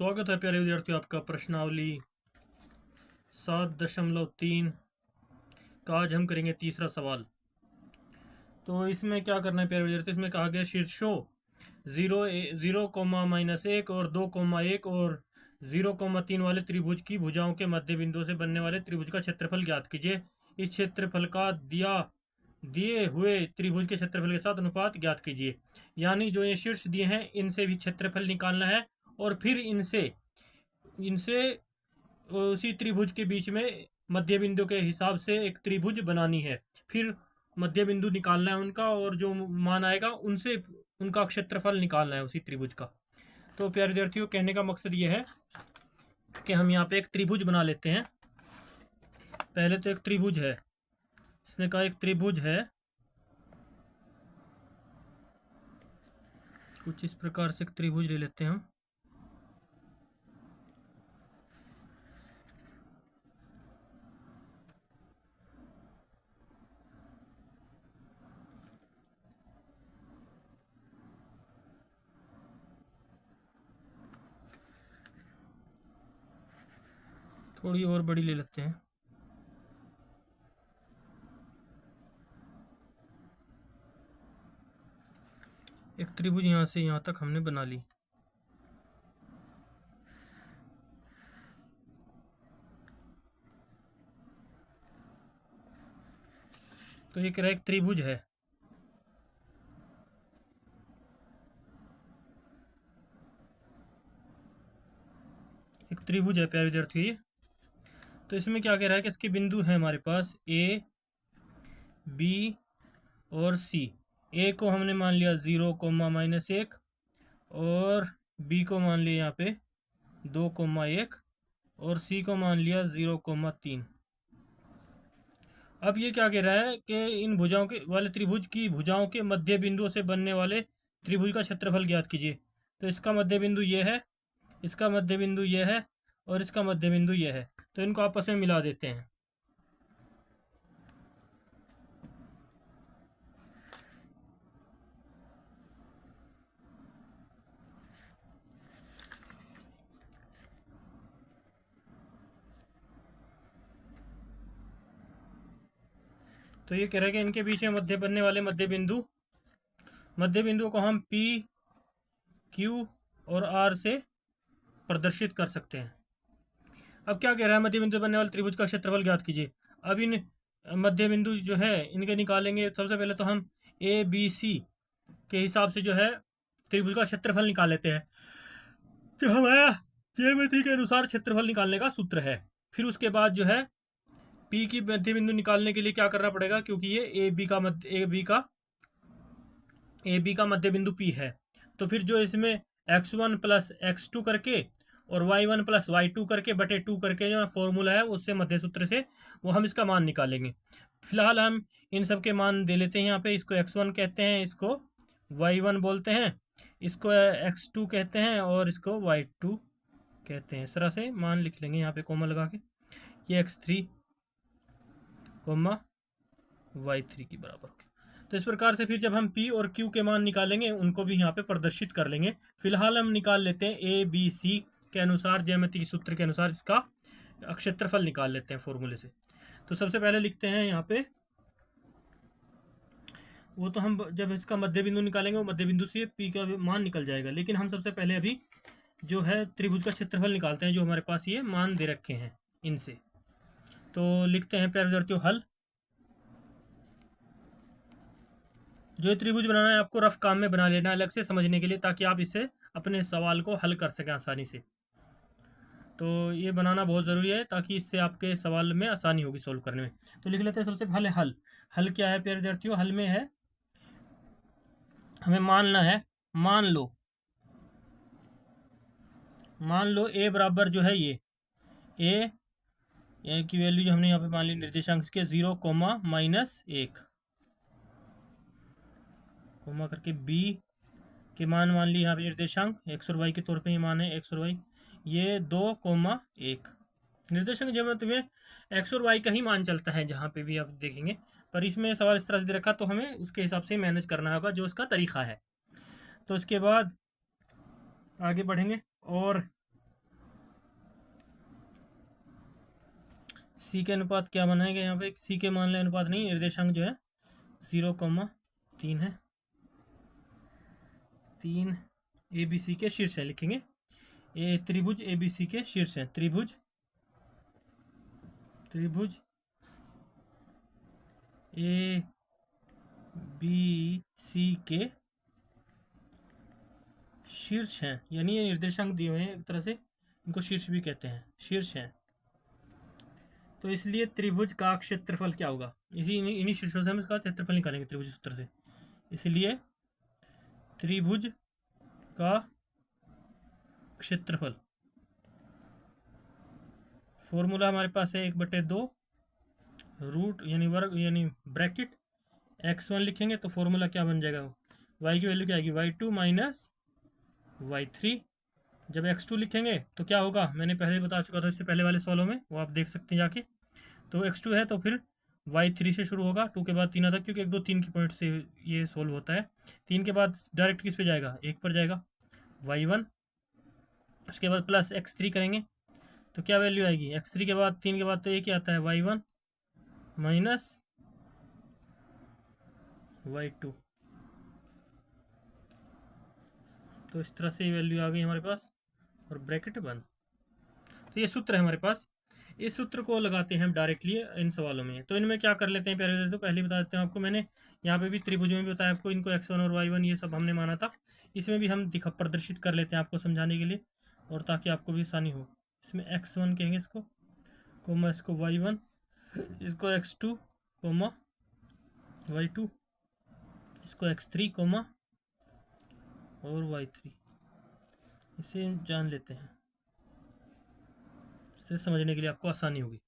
स्वागत है प्यारे विद्यार्थियों, आपका प्रश्नावली 7.3 का आज हम करेंगे तीसरा सवाल। तो इसमें क्या करना है प्यारे विद्यार्थियों, इसमें कहा गया शीर्षों 0,-1 और 2,1 और 0,3 वाले त्रिभुज की भुजाओं के मध्य बिंदु से बनने वाले त्रिभुज का क्षेत्रफल ज्ञात कीजिए। इस क्षेत्रफल का दिए हुए त्रिभुज के क्षेत्रफल के साथ अनुपात ज्ञात कीजिए। यानी जो ये शीर्ष दिए हैं इनसे भी क्षेत्रफल निकालना है और फिर इनसे उसी त्रिभुज के बीच में मध्य बिंदु के हिसाब से एक त्रिभुज बनानी है। फिर मध्य बिंदु निकालना है उनका और जो मान आएगा उनसे उनका क्षेत्रफल निकालना है उसी त्रिभुज का। तो प्यारे विद्यार्थियों, कहने का मकसद ये है कि हम यहाँ पे एक त्रिभुज बना लेते हैं। पहले तो एक त्रिभुज है, इसने कहा एक त्रिभुज है कुछ इस प्रकार से। एक त्रिभुज ले लेते हैं हम। थोड़ी और बड़ी ले लेते हैं। एक त्रिभुज यहाँ से यहाँ तक हमने बना ली। तो ये कह रहा है एक त्रिभुज है। एक त्रिभुज है प्यारे विद्यार्थी। तो इसमें क्या कह रहा है कि इसके बिंदु हैं हमारे पास ए, बी और सी। ए को हमने मान लिया 0,-1 और बी को मान लिया यहाँ पे 2,1 और सी को मान लिया 0,3। अब ये क्या कह रहा है कि इन भुजाओं के वाले त्रिभुज की भुजाओं के मध्य बिंदुओं से बनने वाले त्रिभुज का क्षेत्रफल ज्ञात कीजिए। तो इसका मध्य बिंदु ये है, इसका मध्य बिंदु ये है और इसका मध्य बिंदु ये है। तो इनको आपस में मिला देते हैं। तो ये कह रहा है कि इनके बीच में मध्य बनने वाले मध्य बिंदु को हम P, Q और R से प्रदर्शित कर सकते हैं। अब क्या कह रहा है, मध्य बिंदु बनने वाले त्रिभुज का क्षेत्रफल ज्ञात कीजिए। अब इन मध्य बिंदु जो है इनके निकालेंगे। सबसे पहले तो हम ABC के हिसाब से जो है त्रिभुज का क्षेत्रफल निकाल लेते हैं। तो हमारा ज्यामिति के अनुसार क्षेत्रफल निकालने का सूत्र है। फिर उसके बाद जो है P की मध्य बिंदु निकालने के लिए क्या करना पड़ेगा, क्योंकि ये AB का मध्य बिंदु P है। तो फिर जो इसमें x1 प्लस x2 करके और y1 प्लस y2 करके बटे 2 करके जो फॉर्मूला है उससे मध्य सूत्र से वो हम इसका मान निकालेंगे। फिलहाल हम इन सब के मान दे लेते हैं यहाँ पे। इसको x1 कहते हैं, इसको y1 बोलते हैं, इसको x2 कहते हैं और इसको y2 कहते हैं। इस तरह से मान लिख लेंगे यहाँ पे कोमा लगा के। ये x3, y3 के बराबर। तो इस प्रकार से फिर जब हम P और Q के मान निकालेंगे उनको भी यहाँ पे प्रदर्शित कर लेंगे। फिलहाल हम निकाल लेते हैं ABC के अनुसार, ज्यामिति सूत्र के अनुसार इसका क्षेत्रफल निकाल लेते हैं फॉर्मूले से। तो सबसे पहले लिखते हैं यहाँ पे, वो तो हम जब इसका मध्य बिंदु निकालेंगे वो मध्य बिंदु से P का मान निकल जाएगा। लेकिन हम सबसे पहले अभी जो है त्रिभुज का क्षेत्रफल निकालते हैं जो हमारे पास ये मान दे रखे हैं इनसे। तो लिखते हैं प्यारे विद्यार्थियों हल। जो त्रिभुज बनाना है आपको रफ काम में बना लेना है अलग से समझने के लिए, ताकि आप इसे अपने सवाल को हल कर सकें आसानी से। तो ये बनाना बहुत ज़रूरी है ताकि इससे आपके सवाल में आसानी होगी सोल्व करने में। तो लिख लेते हैं सबसे पहले हल। हल क्या है प्यारे विद्यार्थियों, हल में है हमें मानना है, मान लो a बराबर जो है ये a की वैल्यू जो हमने यहाँ पे मान ली निर्देशांक के 0,-1 कोमा करके b के मान ली यहाँ पे निर्देशांक x और y के तौर पे ये मान है x और y, ये 2,1 निर्देशांक ज्यामिति में x और y का ही मान चलता है जहाँ पे भी आप देखेंगे। पर इसमें सवाल इस तरह से दे रखा तो हमें उसके हिसाब से मैनेज करना होगा जो उसका तरीका है। तो इसके बाद आगे बढ़ेंगे और सी के अनुपात क्या बनाएगा यहाँ पे, सी के मान लें अनुपात नहीं, निर्देशांक जो है 0,3 है। 3 ए बी सी के शीर्ष है, लिखेंगे ए त्रिभुज ए बी सी के शीर्ष है। त्रिभुज ए बी सी के शीर्ष हैं, यानी ये निर्देशांक दिए हुए हैं, एक तरह से इनको शीर्ष भी कहते हैं, शीर्ष हैं। तो इसलिए त्रिभुज का क्षेत्रफल क्या होगा, इन्हीं शीर्षों से हम इसका क्षेत्रफल निकालेंगे त्रिभुज सूत्र से। इसलिए त्रिभुज का क्षेत्रफल, फॉर्मूला हमारे पास है 1/2 रूट यानी वर्ग यानी ब्रैकेट x1 लिखेंगे तो फॉर्मूला क्या बन जाएगा, y की वैल्यू क्या आएगी y2 माइनस y3। जब x2 लिखेंगे तो क्या होगा, मैंने पहले बता चुका था इससे पहले वाले सवालों में, वो आप देख सकते हैं जाके। तो x2 है तो फिर y3 से शुरू होगा, 2 के बाद 3 आता है, क्योंकि 1 2 3 की पॉइंट से ये सोल्व होता है। 3 के बाद डायरेक्ट किस पे जाएगा, 1 पर जाएगा y1। उसके बाद प्लस x3 करेंगे तो क्या वैल्यू आएगी, x3 के बाद 3 के बाद तो एक ही आता है y1 माइनस y2। तो इस तरह से ये वैल्यू आ गई हमारे पास और ब्रैकेट बंद। तो ये सूत्र है हमारे पास, इस सूत्र को लगाते हैं हम डायरेक्टली इन सवालों में। तो इनमें क्या कर लेते हैं, पहले तो पहले बता देते हैं आपको, मैंने यहाँ पे भी त्रिभुज में भी बताया आपको, इनको x1 और y1 ये सब हमने माना था। इसमें भी हम प्रदर्शित कर लेते हैं आपको समझाने के लिए और ताकि आपको भी आसानी हो। इसमें x1 कहेंगे इसको, कोमा इसको y1, इसको x2 कोमा y2, इसको x3 कोमा और y3। इसे जान लेते हैं, इसे समझने के लिए आपको आसानी होगी।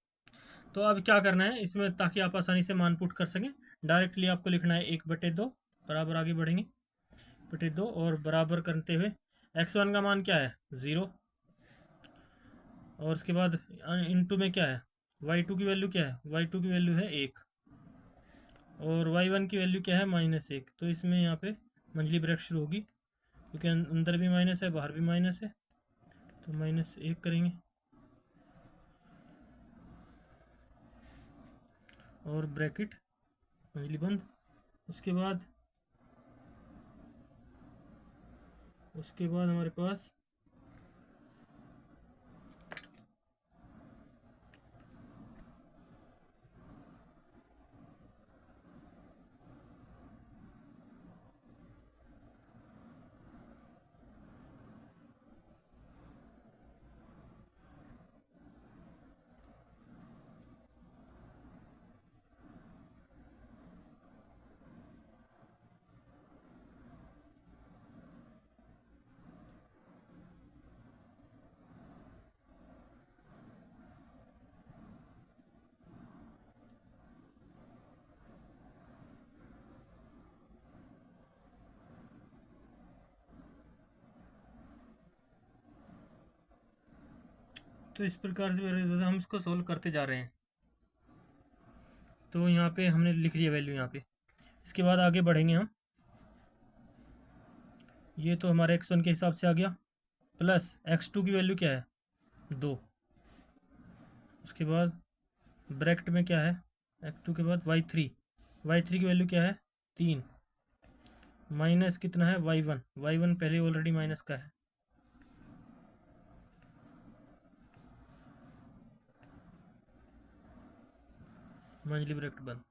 तो अब क्या करना है इसमें, ताकि आप आसानी से मान पुट कर सकें, डायरेक्टली आपको लिखना है 1/2 बराबर, आगे बढ़ेंगे 1/2 और बराबर करते हुए x1 का मान क्या है 0, और उसके बाद इनटू में क्या है y2 की वैल्यू क्या है, y2 की वैल्यू है 1 और y1 की वैल्यू क्या है -1। तो इसमें यहाँ पे मंझली ब्रैकेट शुरू होगी, क्योंकि अंदर भी माइनस है बाहर भी माइनस है, तो -1 करेंगे और ब्रैकेट मंझली बंद। उसके बाद हमारे पास तो इस प्रकार से हम इसको सोल्व करते जा रहे हैं। तो यहाँ पे हमने लिख लिया वैल्यू यहाँ पे। इसके बाद आगे बढ़ेंगे हम, ये तो हमारे x1 के हिसाब से आ गया, प्लस x2 की वैल्यू क्या है 2। उसके बाद ब्रैकेट में क्या है x2 के बाद y3 की वैल्यू क्या है 3, माइनस कितना है y1 पहले ऑलरेडी माइनस का है, मंझली ब्रैकेट बंद।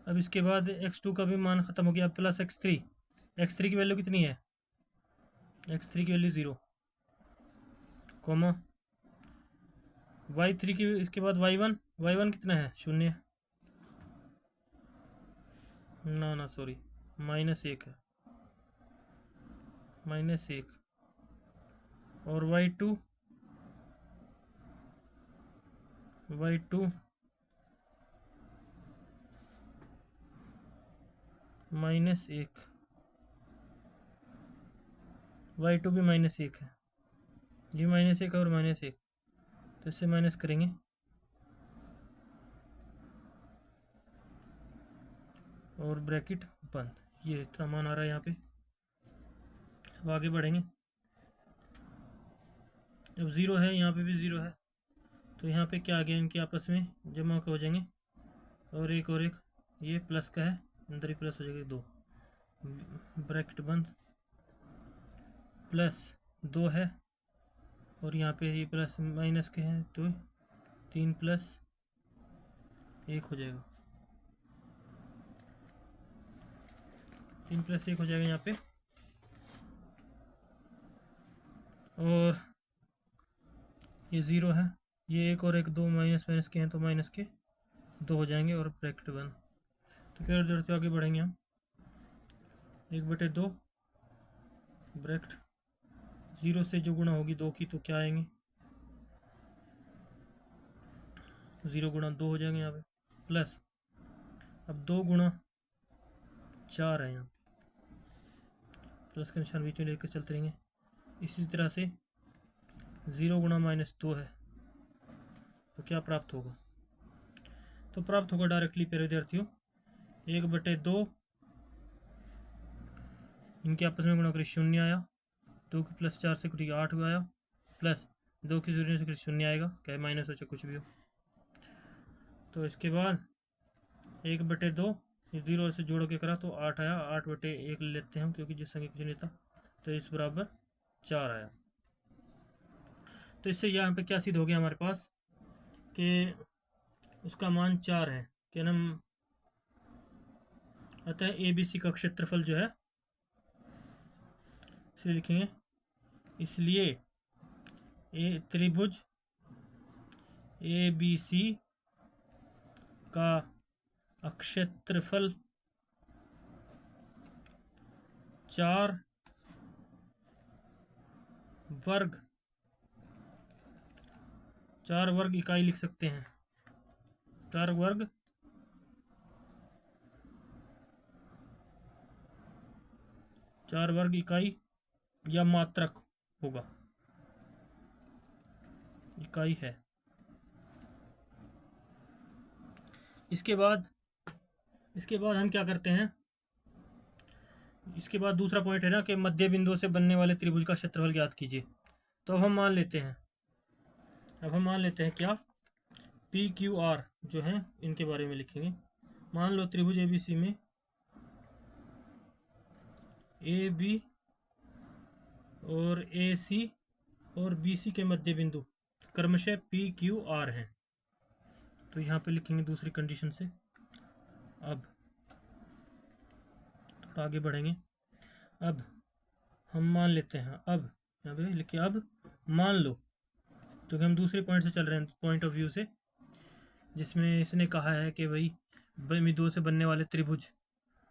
अब इसके बाद x2 का भी मान खत्म हो गया, प्लस x3 की वैल्यू कितनी है, x3 की वैल्यू 0, कोमा y3 की, इसके बाद y1 कितना है 0, ना सॉरी -1 है, -1 और y2 -1 y2 भी -1 है। ये -1 और -1, तो इससे माइनस करेंगे, और ब्रैकेट बंद। ये इतना मान आ रहा है यहाँ पे। अब आगे बढ़ेंगे। अब 0 है, यहाँ पे भी 0 है, तो यहाँ पे क्या आ गया, इनके आपस में जमा हो जाएंगे, और एक ये प्लस का है, अंदर ही प्लस हो जाएगा 2, ब्रैकेट बंद, प्लस 2 है, और यहाँ पे ये प्लस माइनस के हैं, तो 3 + 1 हो जाएगा, 3 + 1 हो जाएगा यहाँ पे। और ये 0 है, ये 1 और 1 2 माइनस के हैं, तो माइनस के 2 हो जाएंगे, और ब्रैकेट बंद। तो फिर उधर से आगे बढ़ेंगे हम, 1/2 ब्रैकेट 0 से जो गुणा होगी 2 की, तो क्या आएंगे, 0 × 2 हो जाएंगे यहाँ पे, प्लस अब 2 × 4 है, यहाँ प्लस का निशान बीच में लेकर चलते रहेंगे। इसी तरह से 0 × -2 है, तो क्या प्राप्त होगा, तो प्राप्त होगा डायरेक्टली प्यारे विद्यार्थियों 1/2, इनके आपस में गुणा करिए 0 आया, 2 की +4 से करिए 8 आया, प्लस 2 की 0 से करिए 0 आएगा, चाहे माइनस हो चाहे कुछ भी हो। तो इसके बाद 1/2, 0 से जोड़ के करा तो 8 आया, 8/1 लेते हैं हम, क्योंकि जिस संख्या कुछ नहीं था, तो इस बराबर 4 आया। तो इससे यहाँ पे क्या सिद्ध हो गया हमारे पास कि उसका मान 4 है, क्या नाम, अतः ABC का क्षेत्रफल जो है, इसलिए लिखेंगे, इसलिए त्रिभुज ABC का क्षेत्रफल 4 वर्ग इकाई लिख सकते हैं, 4 वर्ग इकाई या मात्रक होगा, इकाई है। इसके बाद हम क्या करते हैं, इसके बाद दूसरा पॉइंट है ना कि मध्य बिंदु से बनने वाले त्रिभुज का क्षेत्रफल ज्ञात कीजिए। तो अब हम मान लेते हैं क्या, PQR जो है इनके बारे में लिखेंगे। मान लो त्रिभुज ABC में AB और AC और BC के मध्य बिंदु क्रमशः PQR हैं, तो यहाँ पे लिखेंगे दूसरी कंडीशन से। अब थोड़ा आगे बढ़ेंगे। अब हम मान लेते हैं, अब यहाँ पे लिखिए, अब मान लो, क्योंकि हम दूसरे पॉइंट से चल रहे हैं, पॉइंट ऑफ व्यू से, जिसमें इसने कहा है कि भाई बिंदुओं से बनने वाले त्रिभुज,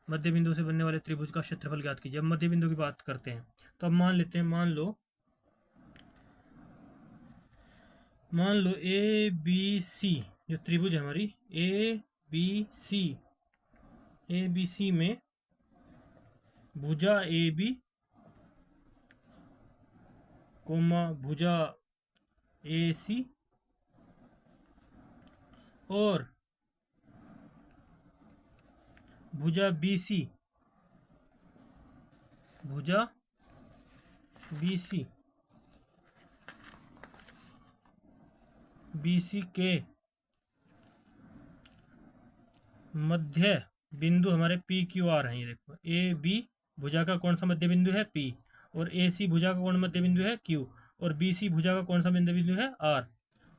मध्य बिंदु से बनने वाले त्रिभुज का क्षेत्रफल ज्ञात कीजिए। अब मध्य बिंदु की बात करते हैं, तो अब मान लेते हैं, मान लो ABC जो त्रिभुज है हमारी, ABC में भुजा AB कोमा भुजा AC और भुजा BC के मध्य बिंदु हमारे PQR हैं। ये देखो, AB भुजा का कौन सा मध्य बिंदु है, P, और AC भुजा का कौन मध्य बिंदु है, Q, और BC भुजा का कौन सा मध्य बिंदु है, R।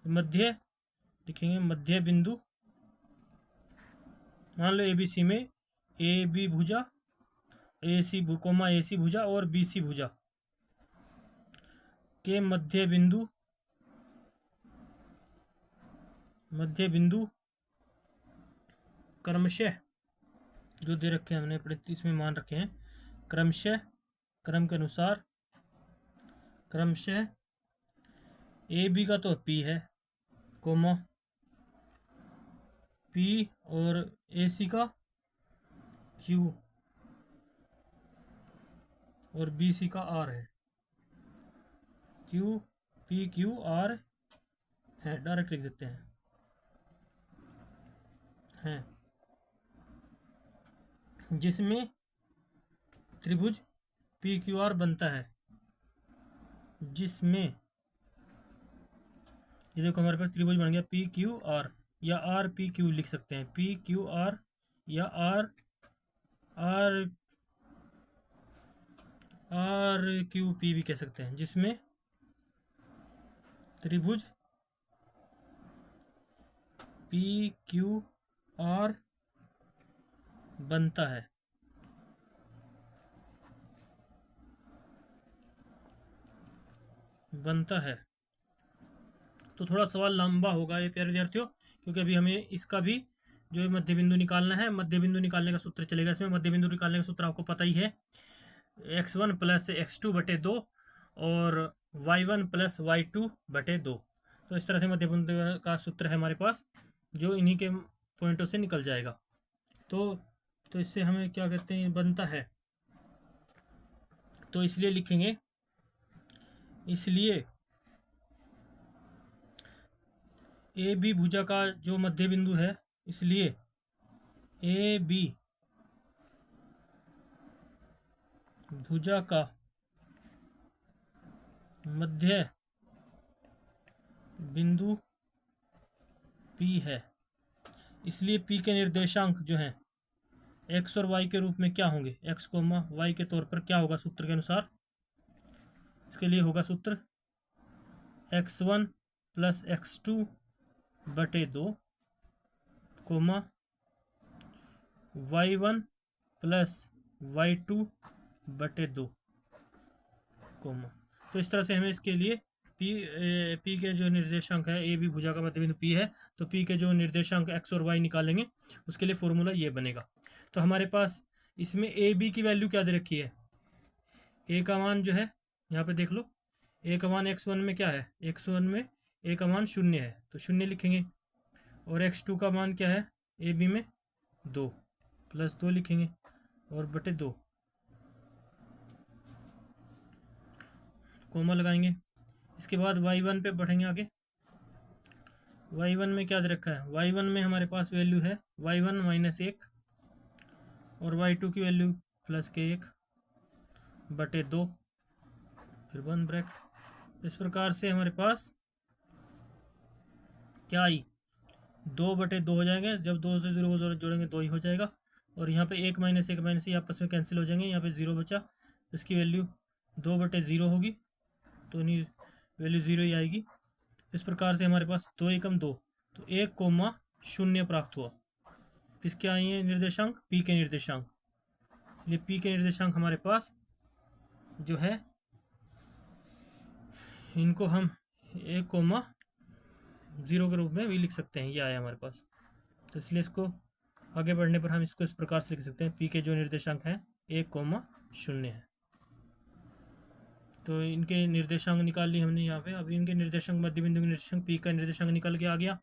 मध्य लिखेंगे, मध्य बिंदु, मान लो ABC में AB भुजा, AC भुजा और BC भुजा के मध्य बिंदु क्रमशः जो दे रखे हैं हमने, इसमें मान रखे हैं, क्रमशः, क्रम के अनुसार, क्रमशः AB का तो P है, कोमा P, और AC का Q, और BC का R है, Q पी क्यू आर है, डायरेक्ट लिख देते हैं, जिसमें त्रिभुज पी क्यू आर बनता है, जिसमें ये देखो हमारे पास त्रिभुज बन गया पी क्यू आर, या आर पी क्यू लिख सकते हैं, पी क्यू आर या R R R Q P भी कह सकते हैं, जिसमें त्रिभुज पी क्यू आर बनता है। तो थोड़ा सवाल लंबा होगा ये प्यारे विद्यार्थियों, क्योंकि अभी हमें इसका भी जो है मध्य बिंदु निकालना है। मध्य बिंदु निकालने का सूत्र चलेगा इसमें। मध्य बिंदु निकालने का सूत्र आपको पता ही है, x1 प्लस x2 बटे 2 और y1 प्लस y2 बटे 2। तो इस तरह से मध्य बिंदु का सूत्र है हमारे पास, जो इन्हीं के पॉइंटों से निकल जाएगा। तो इससे हमें क्या कहते हैं, बनता है। तो इसलिए लिखेंगे, इसलिए ए बी भुजा का जो मध्य बिंदु है, इसलिए ए बी भुजा का मध्य बिंदु P है। इसलिए P के निर्देशांक जो हैं x और y के रूप में क्या होंगे, x, y के तौर पर क्या होगा सूत्र के अनुसार। इसके लिए होगा सूत्र x1 प्लस x2 बटे 2, y1 प्लस y2 बटे 2, तो इस तरह से हमें इसके लिए P के जो निर्देशांक है, ए बी भुजा का मध्य बिंदु P है, तो P के जो निर्देशांक x और y निकालेंगे, उसके लिए फॉर्मूला ये बनेगा। तो हमारे पास इसमें ए बी की वैल्यू क्या दे रखी है, ए का मान जो है यहाँ पे देख लो, ए का मान x1 में क्या है, x1 में ए का मान 0 है, तो 0 लिखेंगे। और x2 का मान क्या है ए बी में 2 प्लस 2 लिखेंगे, और बटे 2 कोमा लगाएंगे। इसके बाद y1 पे बढ़ेंगे आगे। y1 में क्या दे रखा है, y1 में हमारे पास वैल्यू है y1 माइनस 1 और y2 की वैल्यू प्लस के 1 बटे 2, फिर 1 ब्रैकेट। इस प्रकार से हमारे पास क्या आई, 2 बटे 2 हो जाएंगे। जब 2 से 0 को जोड़ेंगे 2 ही हो जाएगा। और यहाँ पे 1 माइनस 1 माइनस ये आपस में कैंसिल हो जाएंगे, यहाँ पे 0 बचा, इसकी वैल्यू 2 बटे 0 होगी, तो नहीं वैल्यू 0 ही आएगी। इस प्रकार से हमारे पास 2 एकम 2, तो 1,0 प्राप्त हुआ। किसके आए हैं निर्देशांक, P के निर्देशांक। इसलिए P के निर्देशांक हमारे पास जो है, इनको हम 1,0 के रूप में भी लिख सकते हैं, ये आया हमारे पास। तो इसलिए इसको आगे बढ़ने पर हम इसको इस प्रकार से लिख सकते हैं, P के जो निर्देशांक हैं 1,0 है। तो इनके निर्देशांक निकाल लिए हमने यहाँ पे। अब इनके निर्देशांक, मध्य बिंदु के निर्देशांक, P का निर्देशांक निकल के आ गया,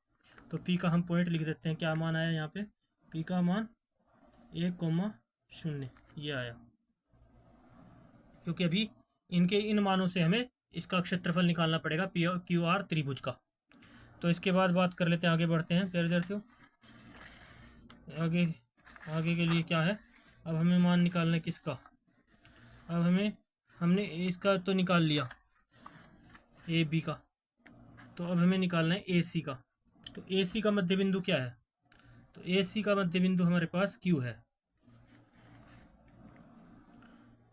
तो P का हम पॉइंट लिख देते हैं। क्या मान आया यहाँ पे, P का मान 1,0 ये आया, क्योंकि अभी इनके इन मानों से हमें इसका क्षेत्रफल निकालना पड़ेगा पी क्यू आर त्रिभुज का। तो इसके बाद बात कर लेते हैं, आगे बढ़ते हैं प्यारे विद्यार्थियों। आगे के लिए क्या है, अब हमें मान निकालना है किसका। अब हमने इसका तो निकाल लिया ए बी का, तो अब हमें निकालना है ए सी का। तो ए सी का मध्य बिंदु क्या है, तो ए सी का मध्य बिंदु हमारे पास क्यू है।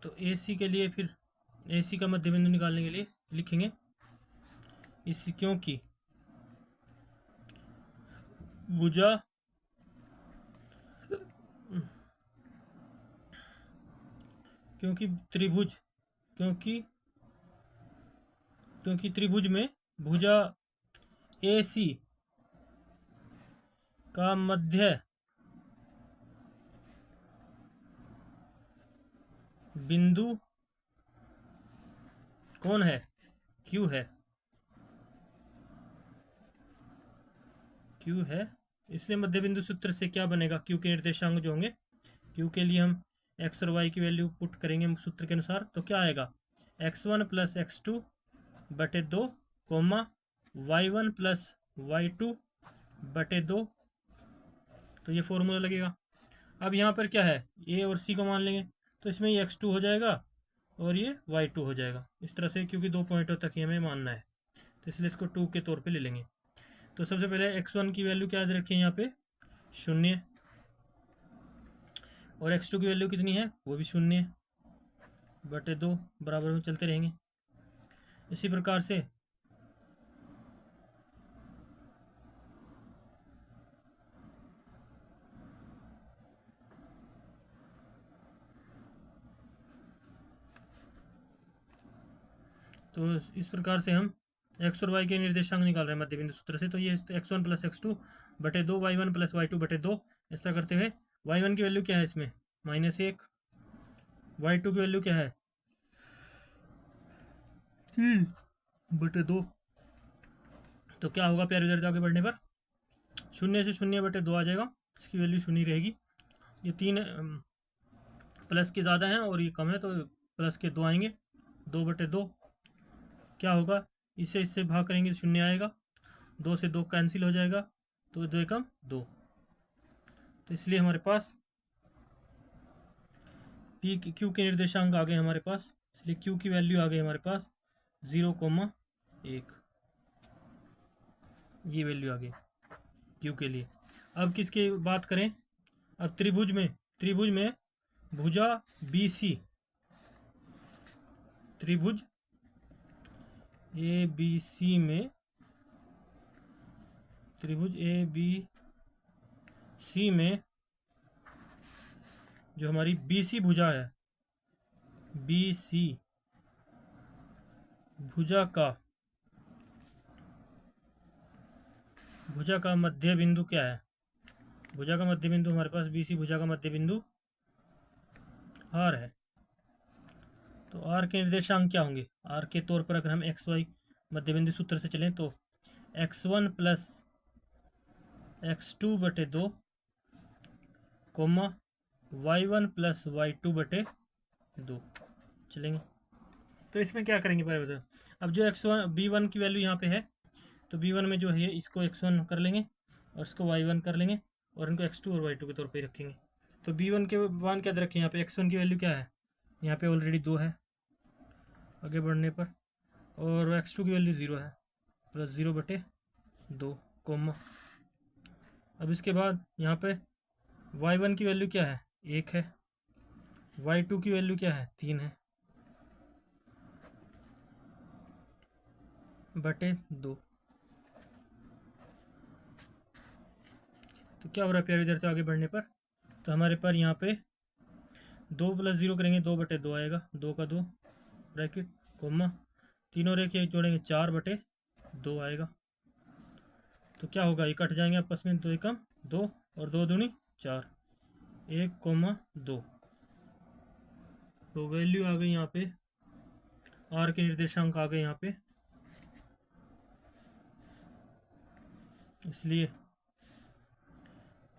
तो ए सी के लिए, फिर ए सी का मध्य बिंदु निकालने के लिए लिखेंगे इस, क्योंकि भुजा क्योंकि त्रिभुज में भुजा ए सी का मध्य बिंदु कौन है, क्यू है। इसलिए मध्य बिंदु सूत्र से क्या बनेगा, क्यू के निर्देशांक जो होंगे, क्यू के लिए हम एक्स और वाई की वैल्यू पुट करेंगे सूत्र के अनुसार। तो क्या आएगा, x1 प्लस x2 बटे 2 कोमा y1 प्लस y2 बटे 2। तो ये फॉर्मूला लगेगा। अब यहाँ पर क्या है, ए और सी को मान लेंगे, तो इसमें ये x2 हो जाएगा और ये y2 हो जाएगा इस तरह से, क्योंकि 2 पॉइंटों तक ही हमें मानना है, तो इसलिए इसको 2 के तौर पे ले लेंगे। तो सबसे पहले x1 की वैल्यू क्या याद रखिए, यहाँ पे 0, और x2 की वैल्यू कितनी है, वो भी 0 बटे 2, बराबर में चलते रहेंगे। इसी प्रकार से हम x और y के निर्देशांक निकाल रहे हैं मध्य बिंदु सूत्र से। तो ये x1 प्लस x2 बटे 2, y1 प्लस y2 बटे 2, इस तरह करते हुए y1 की वैल्यू क्या है इसमें, -1, y2 की वैल्यू क्या है, 3 बटे 2। तो क्या होगा प्यारे विद्यार्थी, आगे बढ़ने पर 0 से 0 बटे 2 आ जाएगा, इसकी वैल्यू 0 रहेगी। ये 3 प्लस के ज़्यादा हैं और ये कम है, तो प्लस के 2 आएंगे, 2 बटे 2। क्या होगा, इससे भाग करेंगे 0 आएगा, 2 से 2 कैंसिल हो जाएगा, तो 2 एकम 2। तो इसलिए हमारे पास पी क्यू के निर्देशांक आ गए हमारे पास, इसलिए क्यू की वैल्यू आ गई हमारे पास 0,1, ये वैल्यू आ गई क्यू के लिए। अब किसकी बात करें, अब त्रिभुज में भुजा BC, त्रिभुज ABC में, त्रिभुज ABC में जो हमारी BC भुजा है, BC भुजा का मध्य बिंदु क्या है, भुजा का मध्य बिंदु हमारे पास BC भुजा का मध्य बिंदु R है। तो R के निर्देशांक क्या होंगे, R के तौर पर अगर हम XY मध्य बिंदु सूत्र से चलें तो x1 प्लस x2 बटे 2, कोमा y1 प्लस y2 बटे 2 चलेंगे। तो इसमें क्या करेंगे पहले, अब जो x1 b1 की वैल्यू यहाँ पे है, तो b1 में जो है इसको x1 कर लेंगे और इसको y1 कर लेंगे और इनको x2 और y2 के तौर पे रखेंगे। तो b1 के मान क्या रखें, यहाँ पे x1 की वैल्यू क्या है, यहाँ पे ऑलरेडी 2 है आगे बढ़ने पर, और x2 की वैल्यू 0 है, प्लस 0 बटे 2, कोमा। अब इसके बाद यहाँ पे y1 की वैल्यू क्या है, 1 है, y2 की वैल्यू क्या है, 3 है, बटे 2। तो क्या हो रहा है प्यारे विद्यार्थी, आगे बढ़ने पर तो हमारे पर यहाँ पे 2 प्लस 0 करेंगे, 2 बटे 2 आएगा, 2 का 2 ब्रैकेट, कोमा, तीनों रेखे जोड़ेंगे 4 बटे 2 आएगा। तो क्या होगा, ये कट जाएंगे आपस में, 2 एकम 2 और 2 दूनी 4, 1,2। तो वैल्यू आ गई यहाँ पे, R के निर्देशांक आ गए यहाँ पे, इसलिए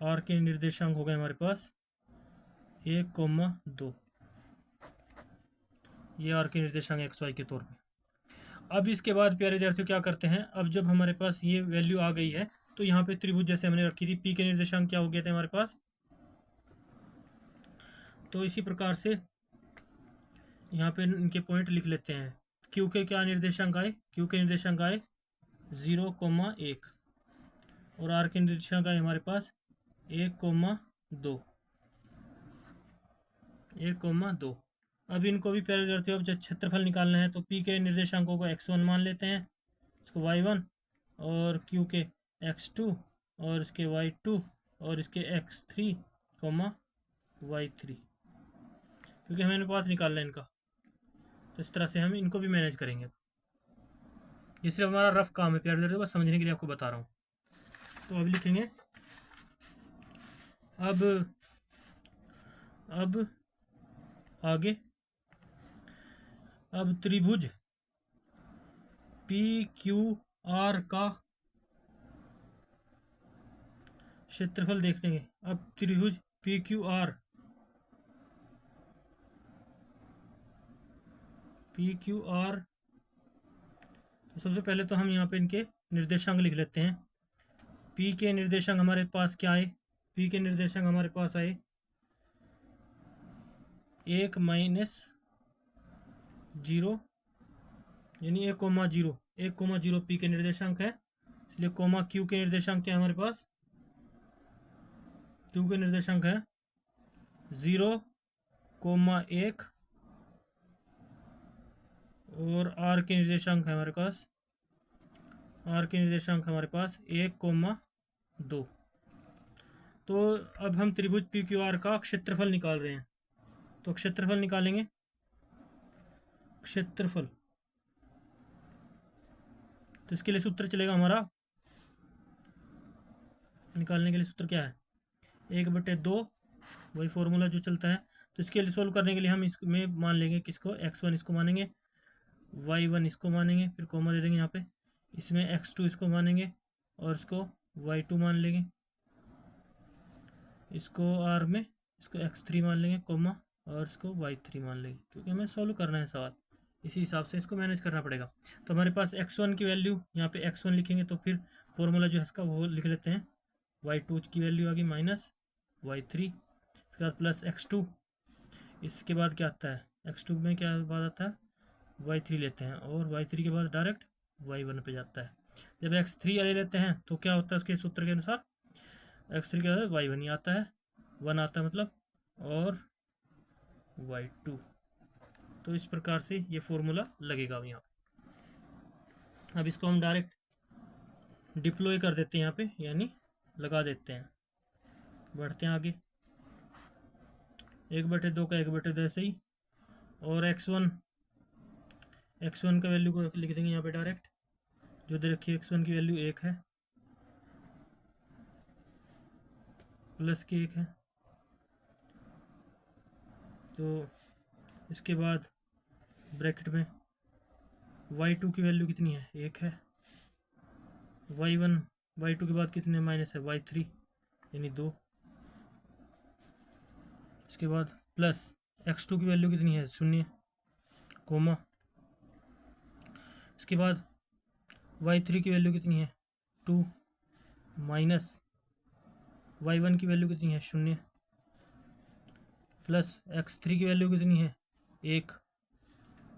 R के निर्देशांक हो गए हमारे पास 1,2, ये R के निर्देशांक XY के तौर पे। अब इसके बाद प्यारे विद्यार्थियों क्या करते हैं, अब जब हमारे पास ये वैल्यू आ गई है तो यहाँ पे त्रिभुज जैसे हमने रखी थी, P के निर्देशांक क्या हो गए थे हमारे पास, तो इसी प्रकार से यहाँ पे इनके पॉइंट लिख लेते हैं। Q के क्या निर्देशांक आए, Q के निर्देशांक आए 0,1 और R के निर्देशांक आए हमारे पास 1,2, 1,2। अब इनको भी प्यारे विद्यार्थियों, अब जब क्षेत्रफल निकालना है तो P के निर्देशांकों को x1 मान लेते हैं, इसको y1, और Q के x2 और इसके y2 और इसके x3, y3, क्योंकि हमें अनुपात निकालना है इनका, तो इस तरह से हम इनको भी मैनेज करेंगे। ये सिर्फ हमारा रफ काम है प्यारे विद्यार्थियों, बस समझने के लिए आपको बता रहा हूँ। तो अब लिखेंगे, अब आगे, अब त्रिभुज PQR का क्षेत्रफल देख लेंगे। अब त्रिभुज PQR तो सबसे पहले तो हम यहाँ पे इनके निर्देशांक लिख लेते हैं। पी के निर्देशांक हमारे पास क्या आए? पी के निर्देशांक हमारे पास आए 1 माइनस 0 यानी 1,0 1,0 पी के निर्देशांक है, इसलिए कोमा क्यू के निर्देशांक क्या है हमारे पास? क्यू के निर्देशांक है 0,1 और आर के निर्देशांक है हमारे पास, आर के निर्देशांक हमारे पास 1,2। तो अब हम त्रिभुज पी क्यू आर का क्षेत्रफल निकाल रहे हैं, तो क्षेत्रफल निकालेंगे। क्षेत्रफल, तो इसके लिए सूत्र चलेगा हमारा, निकालने के लिए सूत्र क्या है? 1/2, वही फॉर्मूला जो चलता है। तो इसके लिए सोल्व करने के लिए हम इसमें मान लेंगे किसको? x1 इसको मानेंगे, y1 इसको मानेंगे, फिर कोमा दे देंगे यहाँ पे, इसमें x2 इसको मानेंगे और इसको y2 मान लेंगे, इसको r में इसको x3 मान लेंगे कोमा, और इसको y3 मान लेंगे, क्योंकि हमें सोल्व करना है सवाल, इसी हिसाब से इसको मैनेज करना पड़ेगा। तो हमारे पास x1 की वैल्यू यहाँ पे x1 लिखेंगे, तो फिर फॉर्मूला जो है इसका वो लिख लेते हैं, y2 की वैल्यू आ गई माइनस y3, इसके बाद प्लस x2, इसके बाद क्या आता है? x2 में क्या बाद आता है? y3 लेते हैं, और y3 के बाद डायरेक्ट y1 पे जाता है। जब x3 ले लेते हैं तो क्या होता है उसके सूत्र के अनुसार? x3 के बाद y1 ही आता है, 1 आता है मतलब, और y2। तो इस प्रकार से ये फॉर्मूला लगेगा यहाँ। अब इसको हम डायरेक्ट डिप्लॉय कर देते हैं यहाँ पे, यानी लगा देते हैं। बढ़ते हैं आगे, 1/2 का 1/2 ऐसे ही, और x1 का वैल्यू को लिख देंगे यहाँ पे डायरेक्ट, जो दे रखी है x1 की वैल्यू 1 है, प्लस की 1 है। तो इसके बाद ब्रैकेट में y2 की वैल्यू कितनी है? 1 है, y2 के बाद कितने माइनस है? y3 यानी 2। इसके बाद प्लस x2 की वैल्यू कितनी है? 0, कोमा, इसके बाद y3 की वैल्यू कितनी है? 2, माइनस y1 की वैल्यू कितनी है? 0, प्लस x3 की वैल्यू कितनी है? 1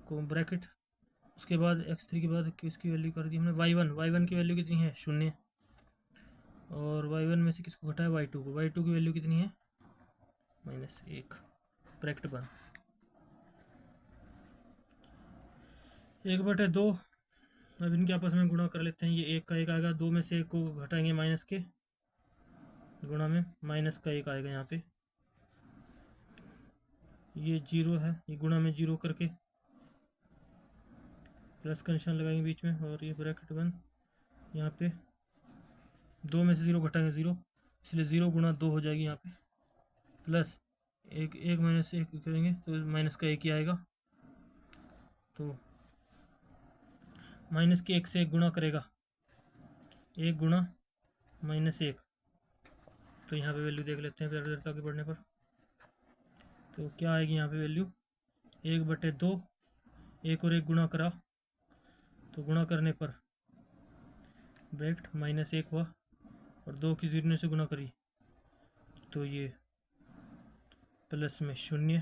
को ब्रैकेट, उसके बाद x3 के बाद किसकी वैल्यू कर दी हमने? y1 की वैल्यू कितनी है? 0, और y1 में से किसको घटाया? y2 को, y2 की वैल्यू कितनी है? -1, ब्रैकेट बंद। 1/2, अब इनके आपस में गुणा कर लेते हैं, ये 1 का 1 आएगा, 2 में से 1 को घटाएंगे माइनस के, गुणा में माइनस का 1 आएगा यहाँ पे, ये 0 है, ये गुणा में 0 करके प्लस का निशान लगाएंगे बीच में, और ये ब्रैकेट बंद। यहाँ पे 2 में से 0 घटाएंगे 0, इसलिए 0 गुणा 2 हो जाएगी यहाँ पे, प्लस 1 माइनस से 1 करेंगे तो माइनस का 1 ही आएगा, तो माइनस के 1 से 1 गुणा करेगा, 1 गुणा -1, तो यहाँ पे वैल्यू देख लेते हैं फिर आगे बढ़ने पर। तो क्या आएगी यहाँ पे वैल्यू? 1/2, 1 और 1 गुणा करा, तो गुणा करने पर ब्रैकेट -1 हुआ, और 2 की 0 से गुणा करी तो ये प्लस में 0।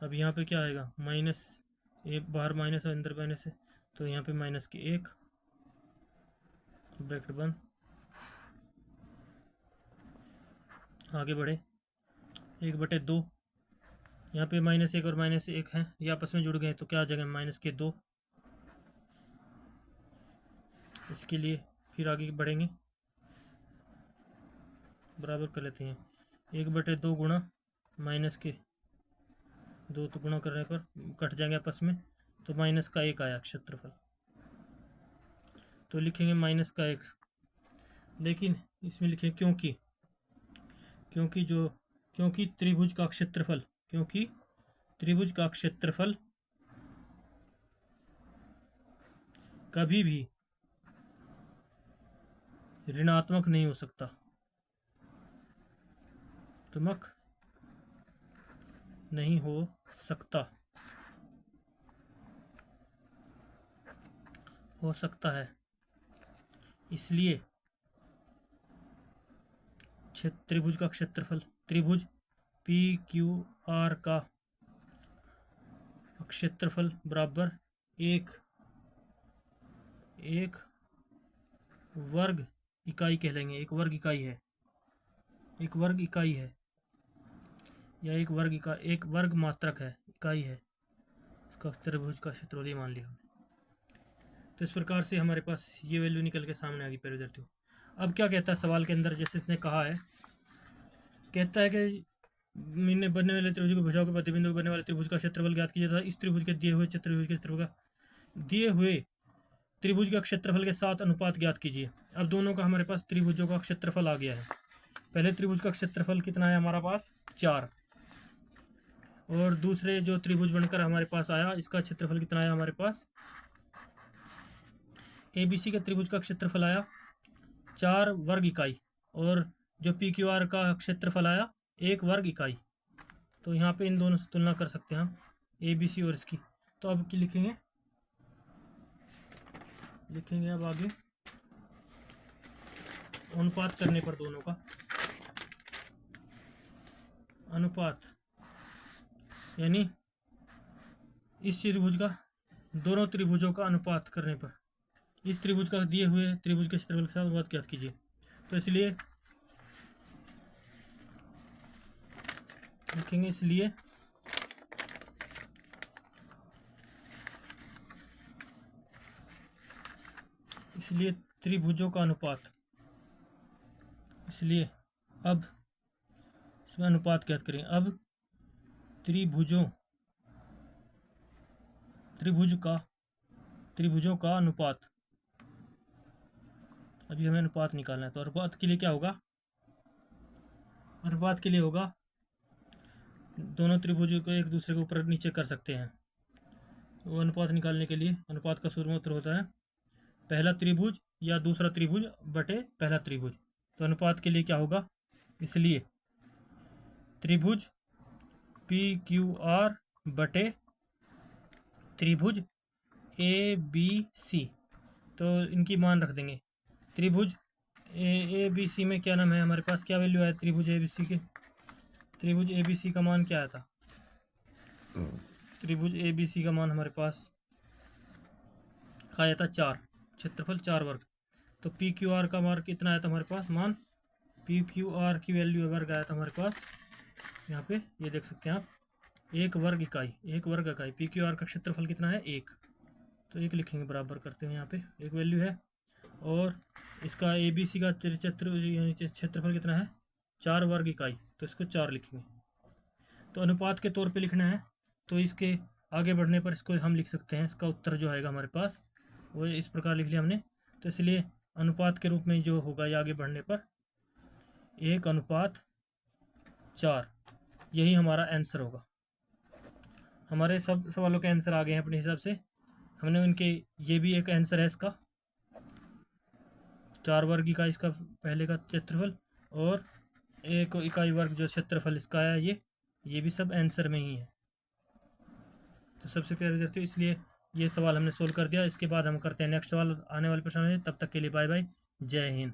अब यहाँ पे क्या आएगा? माइनस, एक बाहर माइनस और अंदर माइनस है, तो यहाँ पे माइनस के 1, ब्रैकेट बंद। आगे बढ़े, 1/2, यहाँ पे -1 और -1 है, ये आपस में जुड़ गए, तो क्या आ जाएगा? -2। इसके लिए फिर आगे बढ़ेंगे, बराबर कर लेते हैं, 1/2 गुणा -2, तो गुणा करने पर कट जाएंगे आपस में, तो माइनस का 1 आया क्षेत्रफल, तो लिखेंगे माइनस का 1, लेकिन इसमें लिखें क्योंकि त्रिभुज का क्षेत्रफल कभी भी ऋणात्मक नहीं हो सकता, ऋणात्मक नहीं हो सकता है। इसलिए त्रिभुज का क्षेत्रफल, त्रिभुज पी क्यू आर का क्षेत्रफल बराबर एक वर्ग इकाई कह लेंगे। एक वर्ग इकाई है, एक वर्ग इकाई है या एक वर्ग मात्रक है, इकाई है। इसका त्रिभुज का क्षेत्रफल ये मान लिया हमने। तो इस प्रकार से हमारे पास ये वैल्यू निकल के सामने आ गई प्यारे विद्यार्थियों। अब क्या कहता है सवाल के अंदर, जैसे इसने कहा है, कहता है कि मीने बनने वाले त्रिभुज की भुजाओं के प्रतिबिंदु बनने वाले त्रिभुज का क्षेत्रफल ज्ञात कीजिए तथा इस त्रिभुज के दिए हुए चतुर्भुज के क्षेत्रफल का दिए हुए त्रिभुज का क्षेत्रफल के साथ अनुपात ज्ञात कीजिए। अब दोनों का हमारे पास त्रिभुजों का क्षेत्रफल आ गया है। पहले त्रिभुज का क्षेत्रफल कितना है हमारा पास 4, और दूसरे जो त्रिभुज बनकर हमारे पास आया इसका क्षेत्रफल कितना आया हमारे पास, ABC के त्रिभुज का क्षेत्रफल आया 4 वर्ग इकाई, और जो PQR का क्षेत्रफल आया 1 वर्ग इकाई। तो यहाँ पे इन दोनों से तुलना कर सकते हैं हम, ABC और इसकी। तो अब क्या लिखेंगे अब आगे अनुपात करने पर दोनों का अनुपात, यानी इस त्रिभुज का दोनों त्रिभुजों का अनुपात करने पर इस त्रिभुज का दिए हुए त्रिभुज के क्षेत्रफल के साथ अनुपात ज्ञात कीजिए। तो इसलिए लिखेंगे इसलिए त्रिभुजों का अनुपात, इसलिए अब इसमें अनुपात ज्ञात करें। अब त्रिभुजों का अनुपात, अभी हमें अनुपात निकालना है। तो अनुपात के लिए क्या होगा, अनुपात के लिए होगा दोनों त्रिभुजों को एक दूसरे के ऊपर नीचे कर सकते हैं। वो अनुपात निकालने के लिए अनुपात का सूत्र होता है पहला त्रिभुज या दूसरा त्रिभुज बटे पहला त्रिभुज। तो अनुपात के लिए क्या होगा, इसलिए त्रिभुज PQR बटे त्रिभुज ABC, तो इनकी मान रख देंगे। त्रिभुज ABC में क्या नाम है हमारे पास, क्या वैल्यू है त्रिभुज ABC के, त्रिभुज ABC का मान क्या आया था, त्रिभुज ABC का मान हमारे पास आया था 4, क्षेत्रफल 4 वर्ग। तो PQR का मान कितना आया था हमारे पास, मान PQR की वैल्यू वर्ग आया था हमारे पास, यहाँ पे ये देख सकते हैं आप, 1 वर्ग इकाई, 1 वर्ग इकाई। PQR का क्षेत्रफल कितना है 1, तो 1 लिखेंगे, बराबर करते हैं यहाँ पे 1 वैल्यू है। और इसका ABC का क्षेत्रफल कितना है 4 वर्ग इकाई, तो इसको 4 लिखेंगे। तो अनुपात के तौर पे लिखना है, तो इसके आगे बढ़ने पर इसको हम लिख सकते हैं, इसका उत्तर जो आएगा हमारे पास वो इस प्रकार लिख लिया हमने। तो इसलिए अनुपात के रूप में जो होगा ये आगे बढ़ने पर 1:4, यही हमारा आंसर होगा। हमारे सब सवालों के आंसर आ गए हैं अपने हिसाब से, हमने उनके, ये भी एक आंसर है इसका 4 वर्ग इकाई इसका पहले का क्षेत्रफल, और 1 इकाई वर्ग जो क्षेत्रफल इसका है ये भी सब आंसर में ही है। तो सबसे प्यारे विद्यार्थियों, इसलिए ये सवाल हमने सोल्व कर दिया। इसके बाद हम करते हैं नेक्स्ट सवाल आने वाले प्रश्न में। तब तक के लिए बाय बाय, जय हिंद।